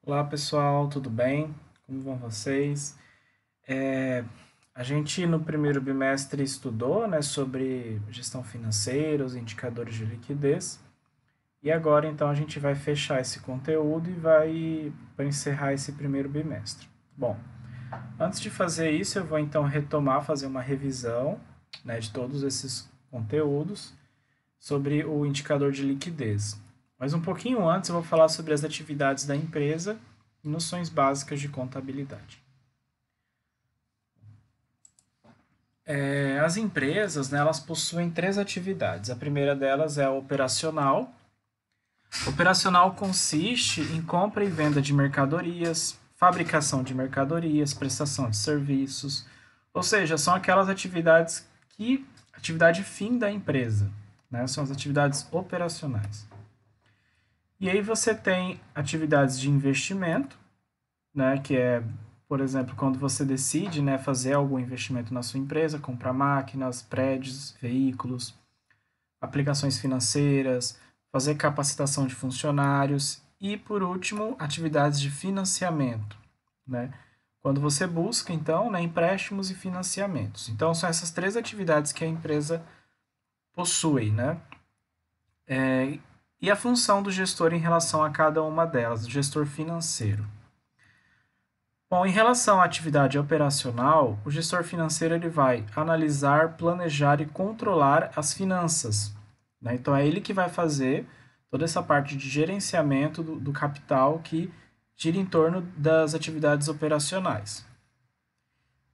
Olá pessoal, tudo bem? Como vão vocês? A gente no primeiro bimestre estudou, né, sobre gestão financeira, os indicadores de liquidez, e agora então a gente vai fechar esse conteúdo e vai para encerrar esse primeiro bimestre. Bom, antes de fazer isso, eu vou então retomar, fazer uma revisão, né, de todos esses conteúdos sobre o indicador de liquidez. Mas um pouquinho antes eu vou falar sobre as atividades da empresa e noções básicas de contabilidade. As empresas, né, elas possuem três atividades. A primeira delas é a operacional. Operacional consiste em compra e venda de mercadorias, fabricação de mercadorias, prestação de serviços, ou seja, são aquelas atividades atividade fim da empresa, né? São as atividades operacionais. E aí você tem atividades de investimento, né, que é, por exemplo, quando você decide, né, fazer algum investimento na sua empresa, comprar máquinas, prédios, veículos, aplicações financeiras, fazer capacitação de funcionários e, por último, atividades de financiamento, né? Quando você busca, então, né, empréstimos e financiamentos. Então, são essas três atividades que a empresa possui, né? E a função do gestor em relação a cada uma delas, do gestor financeiro. Bom, em relação à atividade operacional, o gestor financeiro ele vai analisar, planejar e controlar as finanças, né? Então, é ele que vai fazer toda essa parte de gerenciamento do capital que gira em torno das atividades operacionais.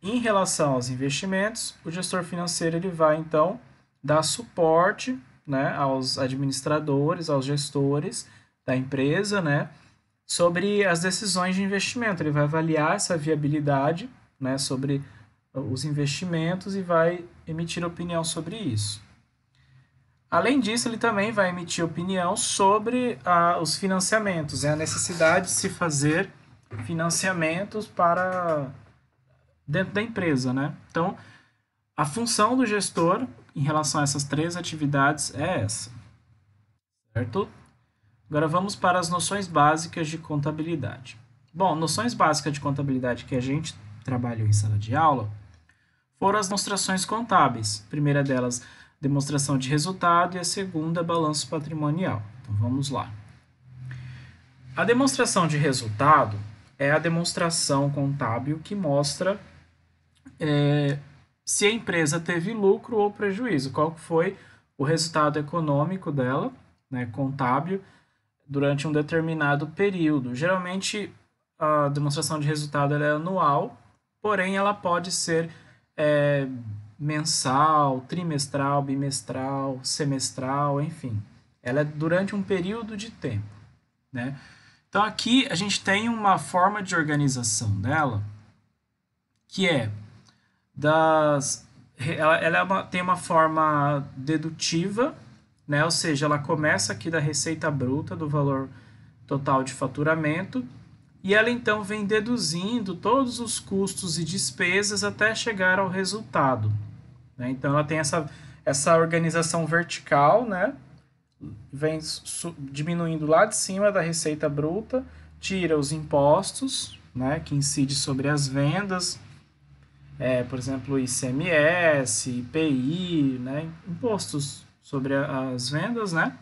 Em relação aos investimentos, o gestor financeiro ele vai, então, dar suporte, né, aos administradores, aos gestores da empresa, né, sobre as decisões de investimento. Ele vai avaliar essa viabilidade, né, sobre os investimentos e vai emitir opinião sobre isso. Além disso, ele também vai emitir opinião sobre os financiamentos, a necessidade de se fazer financiamentos para dentro da empresa, né? Então, a função do gestor em relação a essas três atividades é essa, certo? Agora vamos para as noções básicas de contabilidade. Bom, noções básicas de contabilidade que a gente trabalhou em sala de aula foram as demonstrações contábeis. A primeira delas, demonstração de resultado, e a segunda, balanço patrimonial. Então vamos lá. A demonstração de resultado é a demonstração contábil que mostra se a empresa teve lucro ou prejuízo, qual foi o resultado econômico dela, né, contábil, durante um determinado período. Geralmente, a demonstração de resultado ela é anual, porém ela pode ser mensal, trimestral, bimestral, semestral, enfim. Ela é durante um período de tempo, né? Então aqui a gente tem uma forma de organização dela que é ela tem uma forma dedutiva, né? Ou seja, ela começa aqui da receita bruta, do valor total de faturamento, e ela então vem deduzindo todos os custos e despesas até chegar ao resultado, né? Então ela tem essa organização vertical, né? Vem diminuindo lá de cima da receita bruta, tira os impostos, né, que incide sobre as vendas, por exemplo, ICMS, IPI, né, impostos sobre as vendas, né?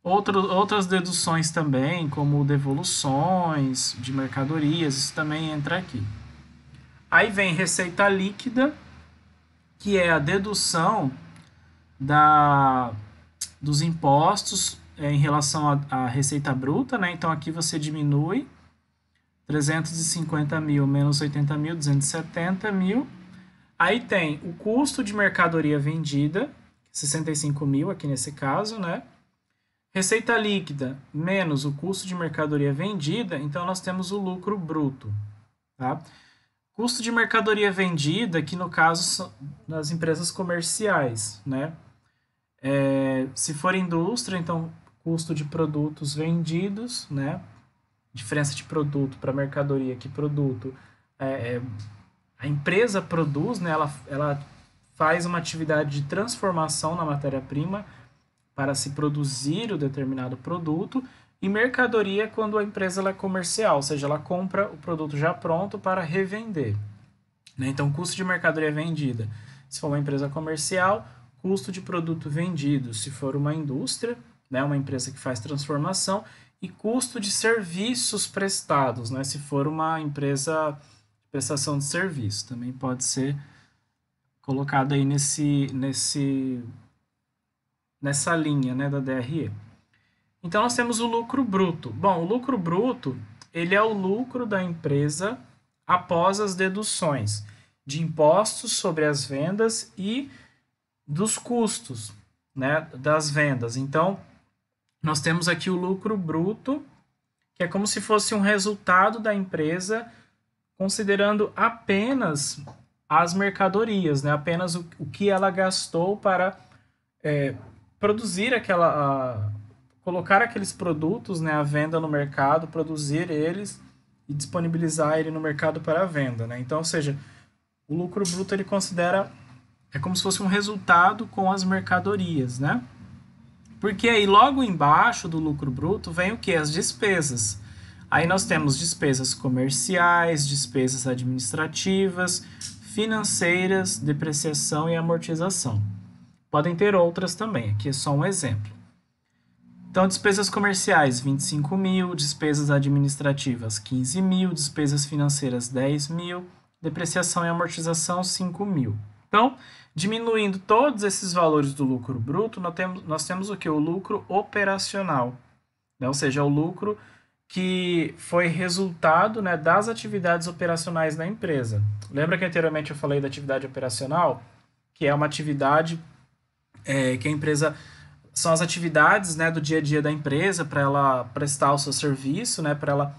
Outras deduções também, como devoluções de mercadorias, isso também entra aqui. Aí vem receita líquida, que é a dedução dos impostos em relação à receita bruta, né? Então aqui você diminui 350 mil menos 80 mil, 270 mil. Aí tem o custo de mercadoria vendida, 65 mil aqui nesse caso, né? Receita líquida menos o custo de mercadoria vendida, então nós temos o lucro bruto, tá? Custo de mercadoria vendida, que no caso são nas empresas comerciais, né? Se for indústria, então custo de produtos vendidos, né? Diferença de produto para mercadoria, que produto a empresa produz, né? Ela faz uma atividade de transformação na matéria-prima para se produzir o determinado produto, E mercadoria quando a empresa ela é comercial, ou seja, ela compra o produto já pronto para revender. Né? Então, custo de mercadoria vendida. Se for uma empresa comercial, custo de produto vendido. Se for uma indústria, né, uma empresa que faz transformação, e custo de serviços prestados, né, se for uma empresa de prestação de serviço. Também pode ser colocado aí nessa linha, né, da DRE. Então, nós temos o lucro bruto. Bom, o lucro bruto, ele é o lucro da empresa após as deduções de impostos sobre as vendas e dos custos, né, das vendas. Então, nós temos aqui o lucro bruto, que é como se fosse um resultado da empresa considerando apenas as mercadorias, né, apenas o que ela gastou para produzir colocar aqueles produtos, né, à venda no mercado, produzir eles e disponibilizar ele no mercado para a venda, né? Então, ou seja, o lucro bruto ele considera é como se fosse um resultado com as mercadorias, né? Porque aí logo embaixo do lucro bruto vem o que? As despesas. Aí nós temos despesas comerciais, despesas administrativas, financeiras, depreciação e amortização. Podem ter outras também, aqui é só um exemplo. Então, despesas comerciais, 25 mil, despesas administrativas, 15 mil, despesas financeiras, 10 mil, depreciação e amortização, 5 mil. Então, diminuindo todos esses valores do lucro bruto, nós temos o que? O lucro operacional, né? Ou seja, o lucro que foi resultado, né, das atividades operacionais da empresa. Lembra que anteriormente eu falei da atividade operacional? Que é uma atividade que a empresa... São as atividades, né, do dia a dia da empresa para ela prestar o seu serviço, né, para ela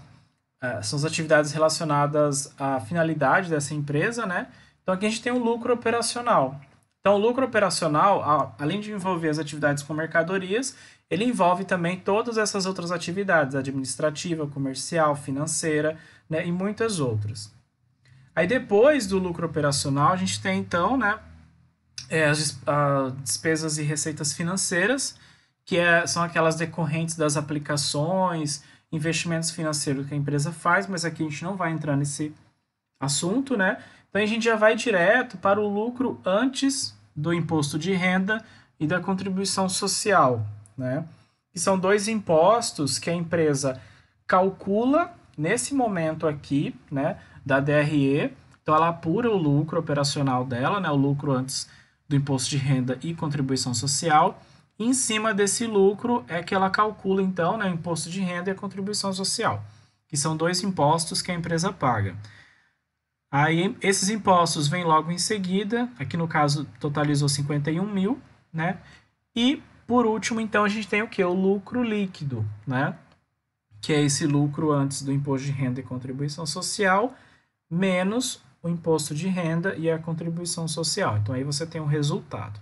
são as atividades relacionadas à finalidade dessa empresa, né? Então aqui a gente tem o lucro operacional. Então o lucro operacional, além de envolver as atividades com mercadorias, ele envolve também todas essas outras atividades, administrativa, comercial, financeira, né, e muitas outras. Aí depois do lucro operacional, a gente tem então, né, as despesas e receitas financeiras, que são aquelas decorrentes das aplicações, investimentos financeiros que a empresa faz, mas aqui a gente não vai entrar nesse assunto, né? Então a gente já vai direto para o lucro antes do imposto de renda e da contribuição social, né? Que são dois impostos que a empresa calcula nesse momento aqui, né, da DRE. Então ela apura o lucro operacional dela, né, o lucro antes do imposto de renda e contribuição social. E em cima desse lucro é que ela calcula, então, né, o imposto de renda e a contribuição social, que são dois impostos que a empresa paga. Aí, esses impostos vêm logo em seguida, aqui no caso totalizou 51 mil, né? E, por último, então, a gente tem o que? O lucro líquido, né? Que é esse lucro antes do imposto de renda e contribuição social, menos o imposto de renda e a contribuição social. Então, aí você tem um resultado.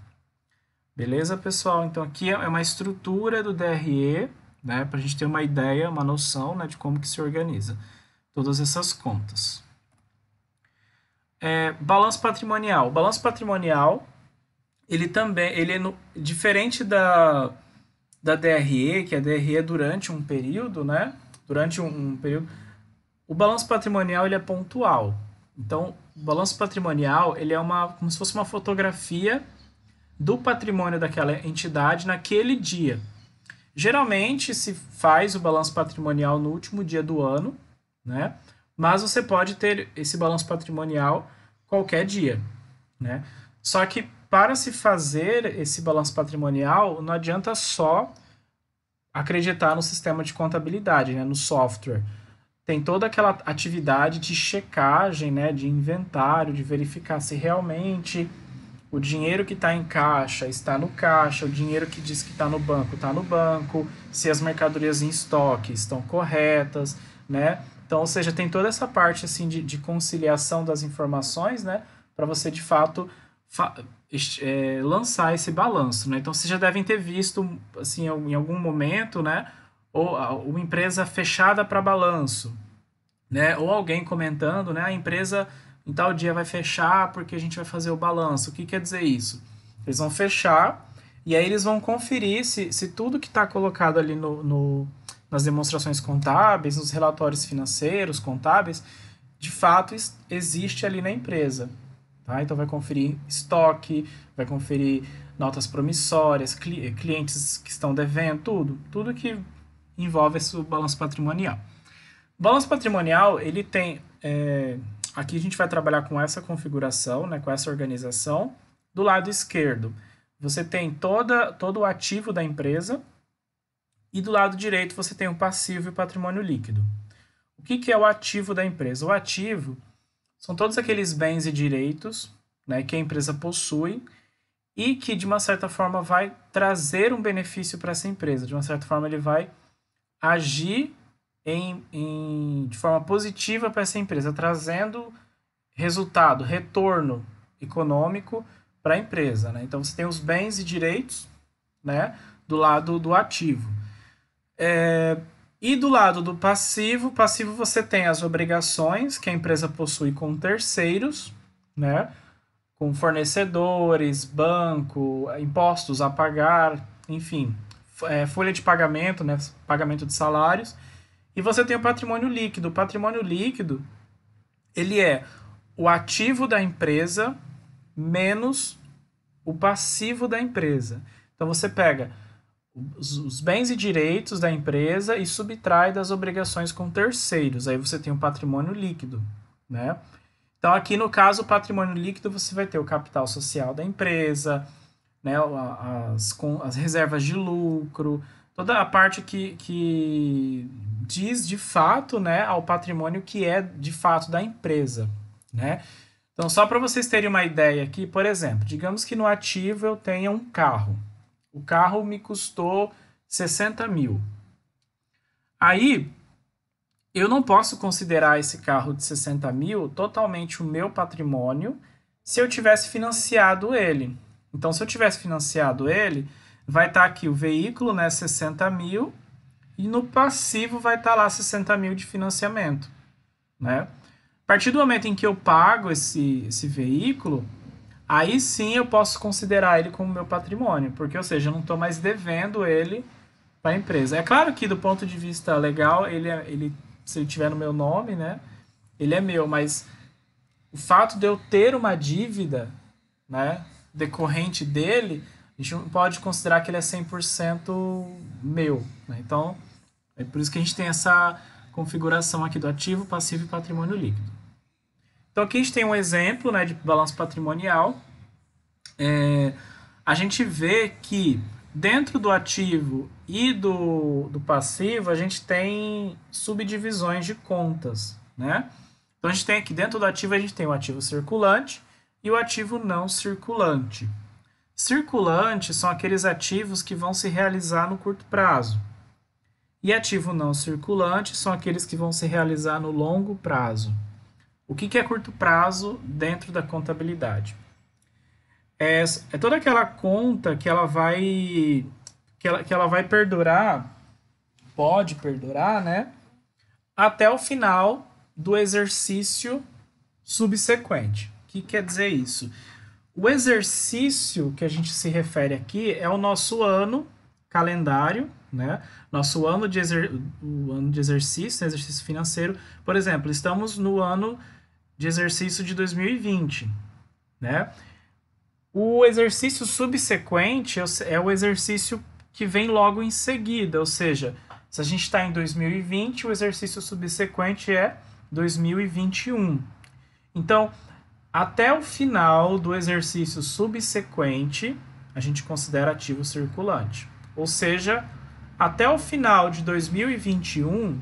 Beleza, pessoal? Então, aqui é uma estrutura do DRE, né? Para a gente ter uma ideia, uma noção, né, de como que se organiza todas essas contas. Balanço patrimonial. O balanço patrimonial, ele é diferente da DRE, que a DRE é durante um período, né? Durante um período. O balanço patrimonial ele é pontual. Então, o balanço patrimonial ele é como se fosse uma fotografia do patrimônio daquela entidade naquele dia. Geralmente se faz o balanço patrimonial no último dia do ano, né? Mas você pode ter esse balanço patrimonial qualquer dia, né? Só que para se fazer esse balanço patrimonial, não adianta só acreditar no sistema de contabilidade, né, no software. Tem toda aquela atividade de checagem, né, de inventário, de verificar se realmente o dinheiro que está em caixa está no caixa, o dinheiro que diz que está no banco, se as mercadorias em estoque estão corretas, né? Então, ou seja, tem toda essa parte assim de conciliação das informações, né, para você de fato lançar esse balanço, né? Então, vocês já devem ter visto assim em algum momento, né, ou uma empresa fechada para balanço, né? Ou alguém comentando, né, a empresa em tal dia vai fechar porque a gente vai fazer o balanço. O que quer dizer isso? Eles vão fechar e aí eles vão conferir se tudo que está colocado ali nas demonstrações contábeis, nos relatórios financeiros, contábeis, de fato existe ali na empresa. Tá? Então vai conferir estoque, vai conferir notas promissórias, clientes que estão devendo, tudo que envolve esse balanço patrimonial. O balanço patrimonial, ele tem, aqui a gente vai trabalhar com essa configuração, né, com essa organização. Do lado esquerdo, você tem todo o ativo da empresa e do lado direito você tem o passivo e o patrimônio líquido. O que é o ativo da empresa? O ativo são todos aqueles bens e direitos, né, que a empresa possui e que, de uma certa forma, vai trazer um benefício para essa empresa. De uma certa forma, ele vai agir de forma positiva para essa empresa, trazendo resultado, retorno econômico para a empresa. Né? Então, você tem os bens e direitos, né, do lado do ativo. E do lado do passivo você tem as obrigações que a empresa possui com terceiros, né? Com fornecedores, banco, impostos a pagar, enfim, folha de pagamento, né? Pagamento de salários. E você tem o patrimônio líquido. O patrimônio líquido, ele é o ativo da empresa menos o passivo da empresa. Então você pega os bens e direitos da empresa e subtrai das obrigações com terceiros. Aí você tem o patrimônio líquido, né? Então, aqui no caso, o patrimônio líquido, você vai ter o capital social da empresa, né? As reservas de lucro, toda a parte que diz de fato, né, ao patrimônio que é de fato da empresa, né? Então, só para vocês terem uma ideia aqui, por exemplo, digamos que no ativo eu tenha um carro. O carro me custou 60 mil. Aí, eu não posso considerar esse carro de 60 mil totalmente o meu patrimônio se eu tivesse financiado ele. Então, se eu tivesse financiado ele, vai estar aqui o veículo, né, 60 mil, e no passivo vai estar lá 60 mil de financiamento. Né? A partir do momento em que eu pago esse veículo, aí sim eu posso considerar ele como meu patrimônio, porque, ou seja, eu não estou mais devendo ele para a empresa. É claro que do ponto de vista legal, ele se ele tiver no meu nome, né, ele é meu, mas o fato de eu ter uma dívida, né, decorrente dele, a gente não pode considerar que ele é 100% meu. Né? Então, é por isso que a gente tem essa configuração aqui do ativo, passivo e patrimônio líquido. Então, aqui a gente tem um exemplo, né, de balanço patrimonial. A gente vê que dentro do ativo e do passivo, a gente tem subdivisões de contas, né? Então, a gente tem aqui dentro do ativo, a gente tem o ativo circulante e o ativo não circulante. Circulante são aqueles ativos que vão se realizar no curto prazo. E ativo não circulante são aqueles que vão se realizar no longo prazo. O que é curto prazo dentro da contabilidade? É toda aquela conta que ela vai perdurar, pode perdurar, né, até o final do exercício subsequente. O que quer dizer isso? O exercício que a gente se refere aqui é o nosso ano calendário, né? Nosso ano o ano de exercício, exercício financeiro. Por exemplo, estamos no ano de exercício de 2020, né? O exercício subsequente é o exercício que vem logo em seguida, ou seja, se a gente está em 2020, o exercício subsequente é 2021. Então, até o final do exercício subsequente, a gente considera ativo circulante. Ou seja, até o final de 2021,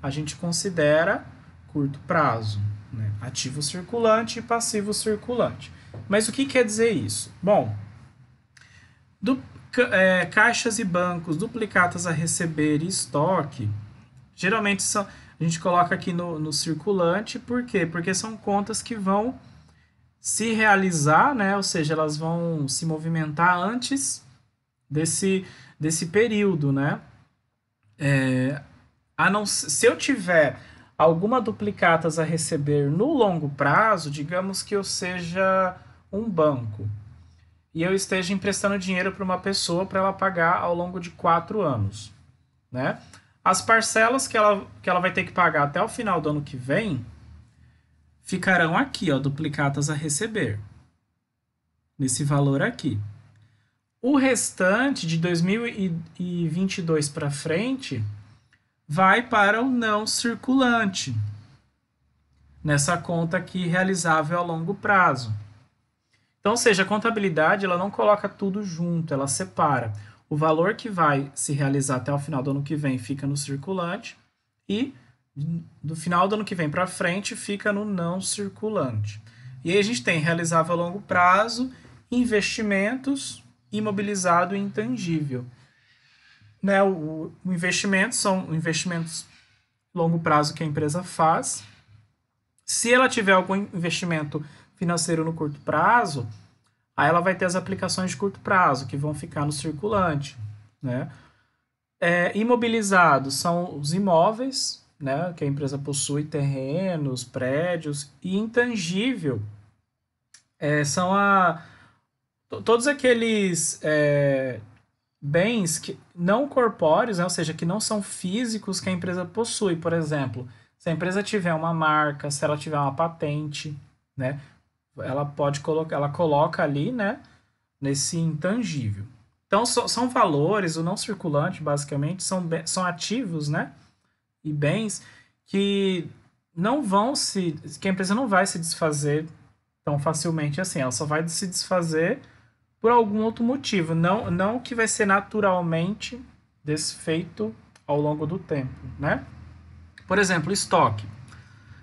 a gente considera curto prazo, né? Ativo circulante e passivo circulante. Mas o que quer dizer isso? Bom, caixas e bancos, duplicatas a receber e estoque, geralmente a gente coloca aqui no circulante, por quê? Porque são contas que vão se realizar, né? Ou seja, elas vão se movimentar antes desse período, né? Se eu tiver alguma duplicatas a receber no longo prazo, digamos que eu seja um banco e eu esteja emprestando dinheiro para uma pessoa para ela pagar ao longo de 4 anos, né? As parcelas que ela vai ter que pagar até o final do ano que vem ficarão aqui, ó, duplicatas a receber, nesse valor aqui. O restante de 2022 para frente vai para o não circulante, nessa conta aqui realizável a longo prazo. Então, ou seja, a contabilidade ela não coloca tudo junto, ela separa. O valor que vai se realizar até o final do ano que vem fica no circulante e do final do ano que vem para frente fica no não circulante. E aí a gente tem realizável a longo prazo, investimentos, imobilizado e intangível. Né, o investimento são investimentos longo prazo que a empresa faz. Se ela tiver algum investimento financeiro no curto prazo, aí ela vai ter as aplicações de curto prazo, que vão ficar no circulante. Né? Imobilizados são os imóveis, né, que a empresa possui, terrenos, prédios, e intangível são todos aqueles bens que, não corpóreos, né, ou seja, que não são físicos que a empresa possui. Por exemplo, se a empresa tiver uma marca, se ela tiver uma patente, né, ela pode colocar, ela coloca ali, né, nesse intangível. Então são valores, o não circulante basicamente são ativos, né, e bens que não vão que a empresa não vai se desfazer tão facilmente assim, ela só vai se desfazer por algum outro motivo, não que vai ser naturalmente desfeito ao longo do tempo, né? Por exemplo, estoque.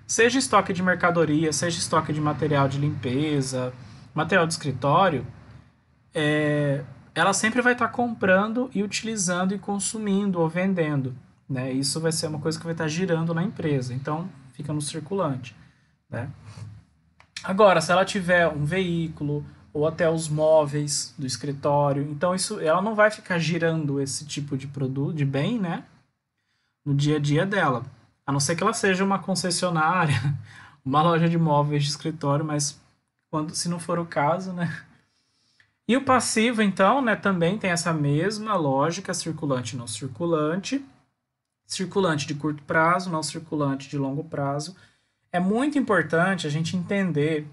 Seja estoque de mercadoria, seja estoque de material de limpeza, material de escritório, ela sempre vai estar comprando e utilizando e consumindo ou vendendo. Né? Isso vai ser uma coisa que vai estar girando na empresa, então fica no circulante. Né? Agora, se ela tiver um veículo ou até os móveis do escritório, então ela não vai ficar girando esse tipo de produto, de bem, né, no dia a dia dela. A não ser que ela seja uma concessionária, uma loja de móveis de escritório, mas se não for o caso, né? E o passivo, então, né, também tem essa mesma lógica, circulante e não circulante. Circulante de curto prazo, não circulante de longo prazo. É muito importante a gente entender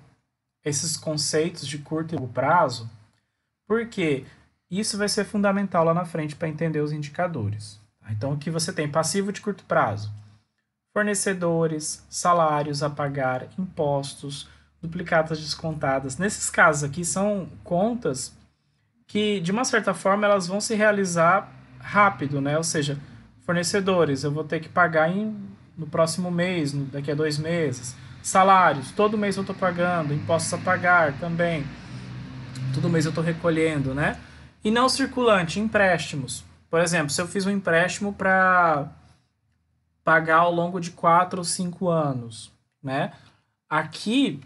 esses conceitos de curto e longo prazo, porque isso vai ser fundamental lá na frente para entender os indicadores. Então, aqui você tem passivo de curto prazo, fornecedores, salários a pagar, impostos, duplicatas descontadas. Nesses casos aqui são contas que, de uma certa forma, elas vão se realizar rápido, né? Ou seja, fornecedores, eu vou ter que pagar no próximo mês, daqui a 2 meses. Salários, todo mês eu estou pagando. Impostos a pagar também. Todo mês eu estou recolhendo, né? E não circulante, empréstimos. Por exemplo, se eu fiz um empréstimo para pagar ao longo de 4 ou 5 anos, né? Aqui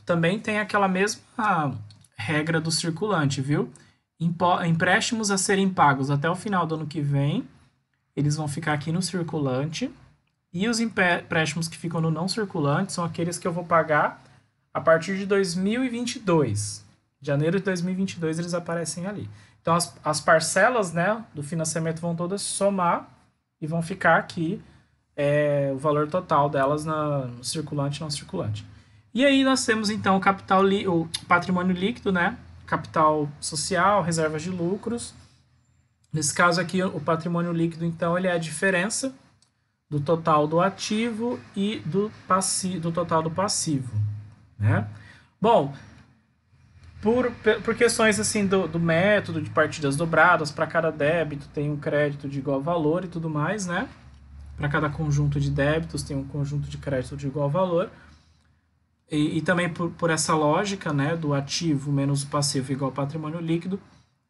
também tem aquela mesma regra do circulante, viu? Empréstimos a serem pagos até o final do ano que vem, eles vão ficar aqui no circulante. E os empréstimos que ficam no não circulante são aqueles que eu vou pagar a partir de 2022. Janeiro de 2022 eles aparecem ali. Então as parcelas, né, do financiamento vão todas somar e vão ficar aqui o valor total delas no circulante e não circulante. E aí nós temos então o patrimônio líquido, né, capital social, reservas de lucros. Nesse caso aqui, o patrimônio líquido, então, ele é a diferença do total do ativo e do total do passivo. Né? Bom, por questões assim do método de partidas dobradas, para cada débito tem um crédito de igual valor e tudo mais, né? Para cada conjunto de débitos tem um conjunto de crédito de igual valor. E também por essa lógica, né, do ativo menos o passivo igual ao patrimônio líquido,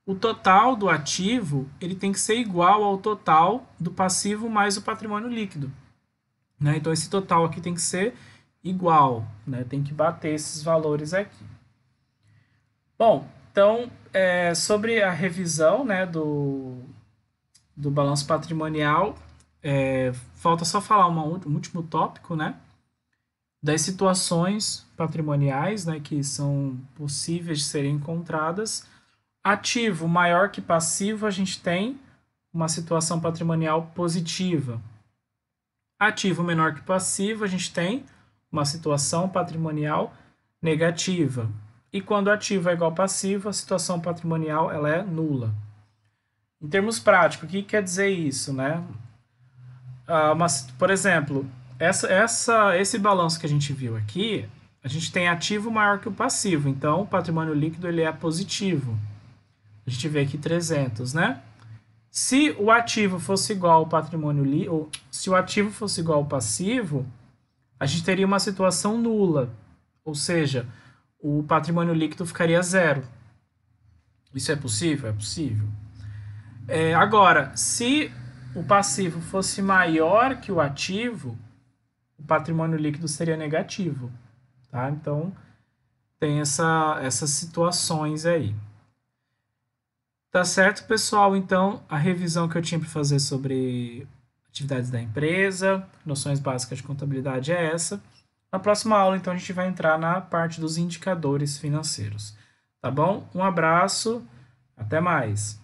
o total do ativo ele tem que ser igual ao total do passivo mais o patrimônio líquido. Né? Então, esse total aqui tem que ser igual, né? Tem que bater esses valores aqui. Bom, então, sobre a revisão, né, do balanço patrimonial, falta só falar um último tópico, né? Das situações patrimoniais, né, que são possíveis de serem encontradas. Ativo maior que passivo, a gente tem uma situação patrimonial positiva. Ativo menor que passivo, a gente tem uma situação patrimonial negativa. E quando ativo é igual a passivo, a situação patrimonial ela é nula. Em termos práticos, o que quer dizer isso, né? Por exemplo, esse balanço que a gente viu aqui, a gente tem ativo maior que o passivo, então o patrimônio líquido ele é positivo. A gente vê aqui 300, né? Se o ativo fosse igual ao patrimônio líquido, se o ativo fosse igual ao passivo, a gente teria uma situação nula, ou seja, o patrimônio líquido ficaria zero. Isso é possível? É possível. Agora, se o passivo fosse maior que o ativo, o patrimônio líquido seria negativo. Tá? Então, tem essas situações aí. Tá certo, pessoal? Então, a revisão que eu tinha para fazer sobre atividades da empresa, noções básicas de contabilidade é essa. Na próxima aula, então, a gente vai entrar na parte dos indicadores financeiros. Tá bom? Um abraço, até mais!